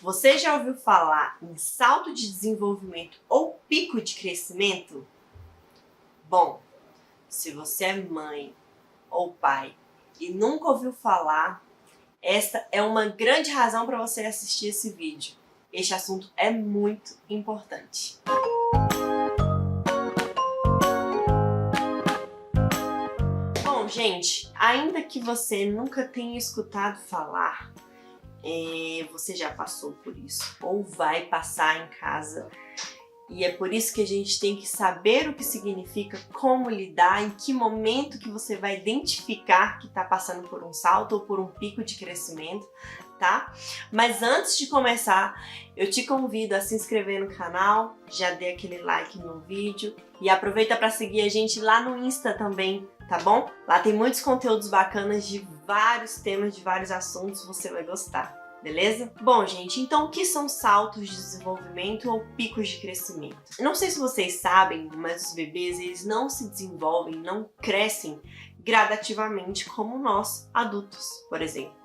Você já ouviu falar em salto de desenvolvimento ou pico de crescimento? Bom, se você é mãe ou pai e nunca ouviu falar, esta é uma grande razão para você assistir esse vídeo. Este assunto é muito importante. Bom, gente, ainda que você nunca tenha escutado falar, você já passou por isso ou vai passar em casa. E é por isso que a gente tem que saber o que significa, como lidar, em que momento que você vai identificar que está passando por um salto ou por um pico de crescimento, tá? Mas antes de começar, eu te convido a se inscrever no canal, já dê aquele like no vídeo e aproveita para seguir a gente lá no Insta também, tá bom? Lá tem muitos conteúdos bacanas de vários temas, de vários assuntos, você vai gostar. Beleza? Bom, gente, então o que são saltos de desenvolvimento ou picos de crescimento? Eu não sei se vocês sabem, mas os bebês, eles não se desenvolvem, não crescem gradativamente como nós, adultos, por exemplo.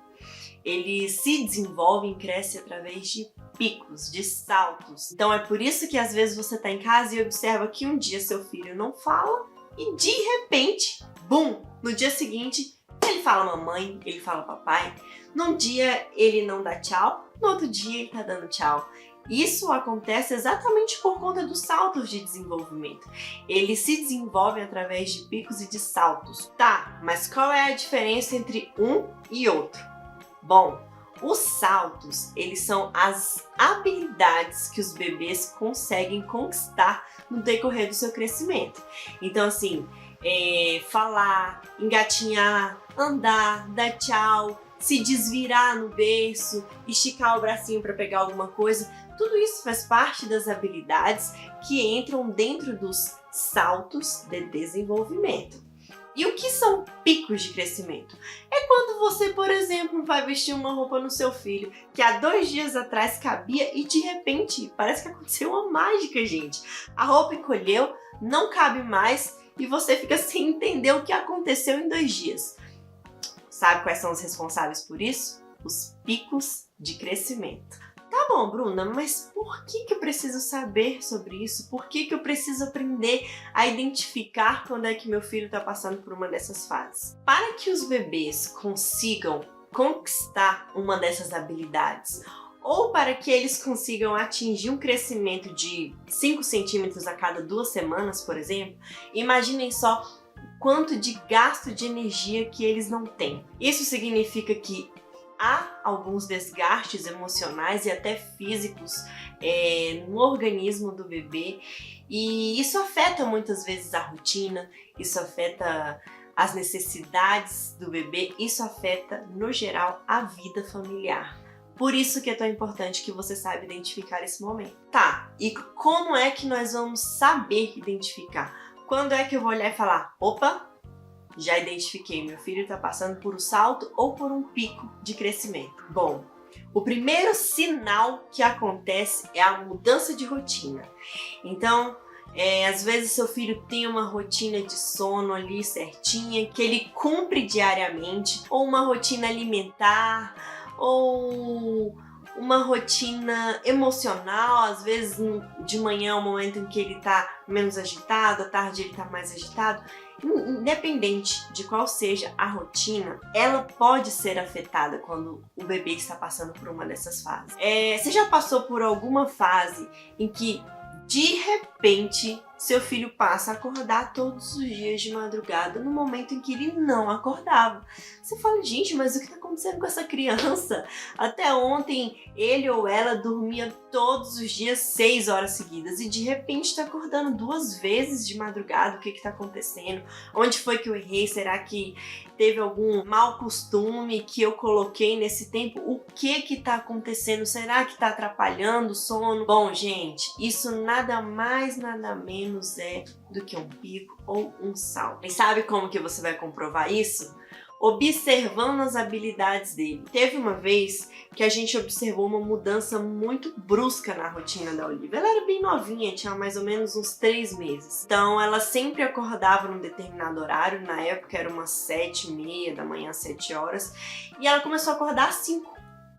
Eles se desenvolvem e crescem através de picos, de saltos. Então é por isso que às vezes você tá em casa e observa que um dia seu filho não fala e de repente, bum, no dia seguinte ele fala mamãe, ele fala papai. Num dia ele não dá tchau, no outro dia ele tá dando tchau. Isso acontece exatamente por conta dos saltos de desenvolvimento. Eles se desenvolvem através de picos e de saltos. Tá, mas qual é a diferença entre um e outro? Bom, os saltos, eles são as habilidades que os bebês conseguem conquistar no decorrer do seu crescimento. Então, assim, falar, engatinhar, andar, dar tchau, se desvirar no berço, esticar o bracinho para pegar alguma coisa, tudo isso faz parte das habilidades que entram dentro dos saltos de desenvolvimento. E o que são picos de crescimento? É quando você, por exemplo, vai vestir uma roupa no seu filho que há 2 dias atrás cabia e de repente parece que aconteceu uma mágica, gente. A roupa encolheu, não cabe mais e você fica sem entender o que aconteceu em 2 dias. Sabe quais são os responsáveis por isso? Os picos de crescimento. Tá bom, Bruna, mas por que eu preciso saber sobre isso? Por que eu preciso aprender a identificar quando é que meu filho está passando por uma dessas fases? Para que os bebês consigam conquistar uma dessas habilidades, ou para que eles consigam atingir um crescimento de 5 centímetros a cada 2 semanas, por exemplo, imaginem só quanto de gasto de energia que eles não têm. Isso significa que há alguns desgastes emocionais e até físicos no organismo do bebê, e isso afeta muitas vezes a rotina, isso afeta as necessidades do bebê, isso afeta, no geral, a vida familiar. Por isso que é tão importante que você saiba identificar esse momento. Tá, e como é que nós vamos saber identificar? Quando é que eu vou olhar e falar, opa, já identifiquei, meu filho está passando por um salto ou por um pico de crescimento? Bom, o primeiro sinal que acontece é a mudança de rotina. Então, às vezes seu filho tem uma rotina de sono ali certinha, que ele cumpre diariamente, ou uma rotina alimentar, ou uma rotina emocional, às vezes de manhã é um momento em que ele está menos agitado, à tarde ele está mais agitado. Independente de qual seja a rotina, ela pode ser afetada quando o bebê está passando por uma dessas fases. Você já passou por alguma fase em que, de repente, seu filho passa a acordar todos os dias de madrugada no momento em que ele não acordava? Você fala, gente, mas o que está acontecendo com essa criança? Até ontem ele ou ela dormia todos os dias 6 horas seguidas e de repente está acordando 2 vezes de madrugada. O que está acontecendo? Onde foi que eu errei? Será que teve algum mau costume que eu coloquei nesse tempo? O que está acontecendo? Será que está atrapalhando o sono? Bom, gente, isso nada mais, nada menos é do que um pico ou um salto. E sabe como que você vai comprovar isso? Observando as habilidades dele. Teve uma vez que a gente observou uma mudança muito brusca na rotina da Olivia. Ela era bem novinha, tinha mais ou menos uns 3 meses. Então ela sempre acordava num determinado horário, na época era umas 7h30 da manhã, 7 horas, e ela começou a acordar às 5.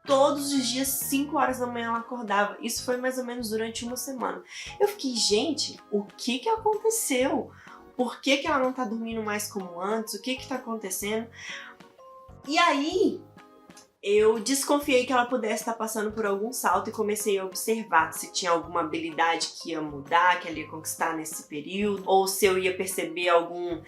todos os dias, 5 horas da manhã ela acordava. Isso foi mais ou menos durante uma semana. Eu fiquei, gente, o que aconteceu? Por que ela não tá dormindo mais como antes? O que tá acontecendo? E aí, eu desconfiei que ela pudesse estar passando por algum salto e comecei a observar se tinha alguma habilidade que ia mudar, que ela ia conquistar nesse período, ou se eu ia perceber algum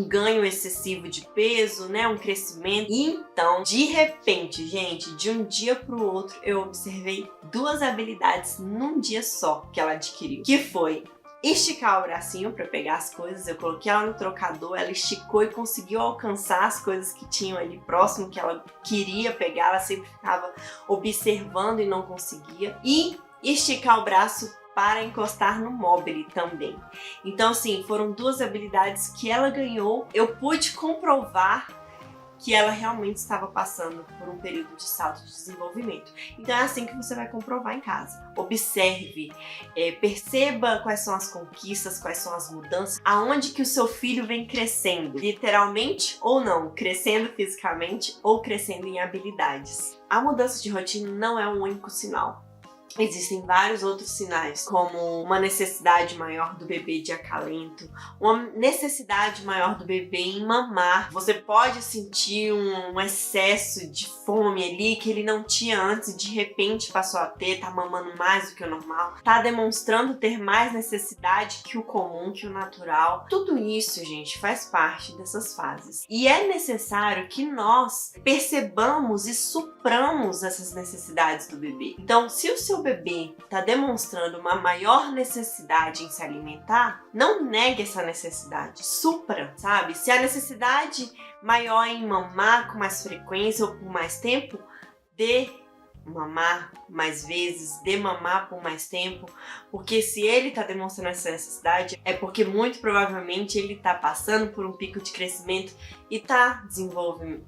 ganho excessivo de peso, né, um crescimento. Então, de repente, gente, de um dia pro outro, eu observei 2 habilidades num dia só que ela adquiriu, que foi esticar o bracinho para pegar as coisas. Eu coloquei ela no trocador, ela esticou e conseguiu alcançar as coisas que tinham ali próximo, que ela queria pegar, ela sempre ficava observando e não conseguia. E esticar o braço para encostar no mobile também. Então, assim, foram 2 habilidades que ela ganhou. Eu pude comprovar que ela realmente estava passando por um período de salto de desenvolvimento. Então é assim que você vai comprovar em casa. Observe, perceba quais são as conquistas, quais são as mudanças, aonde que o seu filho vem crescendo, literalmente ou não, crescendo fisicamente ou crescendo em habilidades. A mudança de rotina não é um único sinal. Existem vários outros sinais, como uma necessidade maior do bebê de acalento, uma necessidade maior do bebê em mamar. Você pode sentir um excesso de fome ali que ele não tinha antes e de repente passou a ter, tá mamando mais do que o normal, tá demonstrando ter mais necessidade que o comum, que o natural. Tudo isso, gente, faz parte dessas fases. E é necessário que nós percebamos e supramos essas necessidades do bebê. Então, se o seu bebê está demonstrando uma maior necessidade em se alimentar, não negue essa necessidade, supra, sabe? Se a necessidade maior é em mamar com mais frequência ou por mais tempo, dê mamar mais vezes, dê mamar por mais tempo, porque se ele está demonstrando essa necessidade, é porque muito provavelmente ele está passando por um pico de crescimento e está desenvolvendo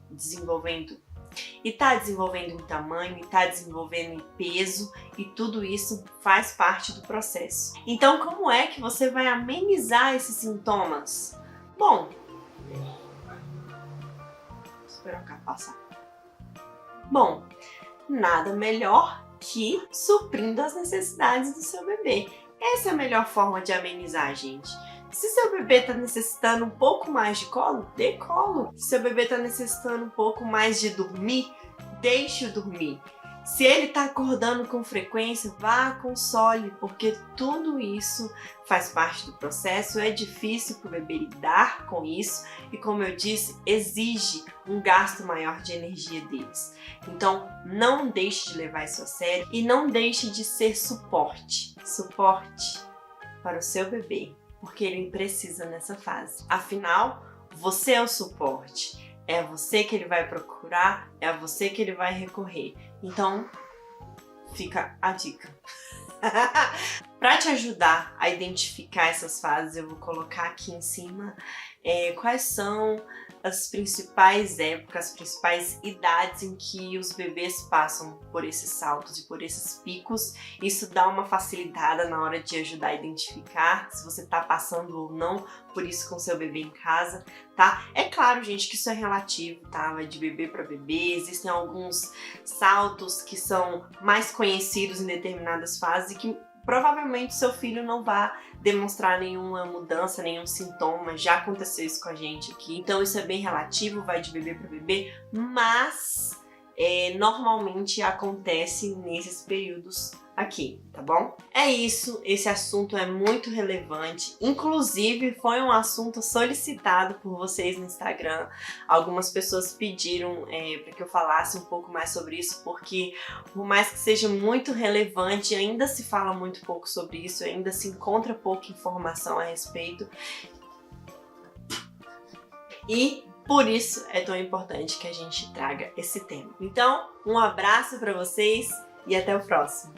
em tamanho, e tá desenvolvendo em peso, e tudo isso faz parte do processo. Então, como é que você vai amenizar esses sintomas? Bom, vou esperar o carro passar. Bom, nada melhor que suprindo as necessidades do seu bebê. Essa é a melhor forma de amenizar, gente. Se seu bebê está necessitando um pouco mais de colo, dê colo. Se seu bebê está necessitando um pouco mais de dormir, deixe-o dormir. Se ele está acordando com frequência, vá, console, porque tudo isso faz parte do processo. É difícil para o bebê lidar com isso e, como eu disse, exige um gasto maior de energia deles. Então, não deixe de levar isso a sério e não deixe de ser suporte. Suporte para o seu bebê, porque ele precisa nessa fase. Afinal, você é o suporte. É a você que ele vai procurar, é a você que ele vai recorrer. Então, fica a dica. Para te ajudar a identificar essas fases, eu vou colocar aqui em cima quais são as principais épocas, as principais idades em que os bebês passam por esses saltos e por esses picos. Isso dá uma facilitada na hora de ajudar a identificar se você está passando ou não por isso com seu bebê em casa, tá? É claro, gente, que isso é relativo, tá? Vai de bebê para bebê. Existem alguns saltos que são mais conhecidos em determinadas fases e que provavelmente seu filho não vai demonstrar nenhuma mudança, nenhum sintoma. Já aconteceu isso com a gente aqui. Então isso é bem relativo, vai de bebê para bebê, mas normalmente acontece nesses períodos aqui, tá bom? É isso, esse assunto é muito relevante, inclusive foi um assunto solicitado por vocês no Instagram. Algumas pessoas pediram para que eu falasse um pouco mais sobre isso, porque por mais que seja muito relevante, ainda se fala muito pouco sobre isso, ainda se encontra pouca informação a respeito. E por isso é tão importante que a gente traga esse tema. Então, um abraço para vocês e até o próximo.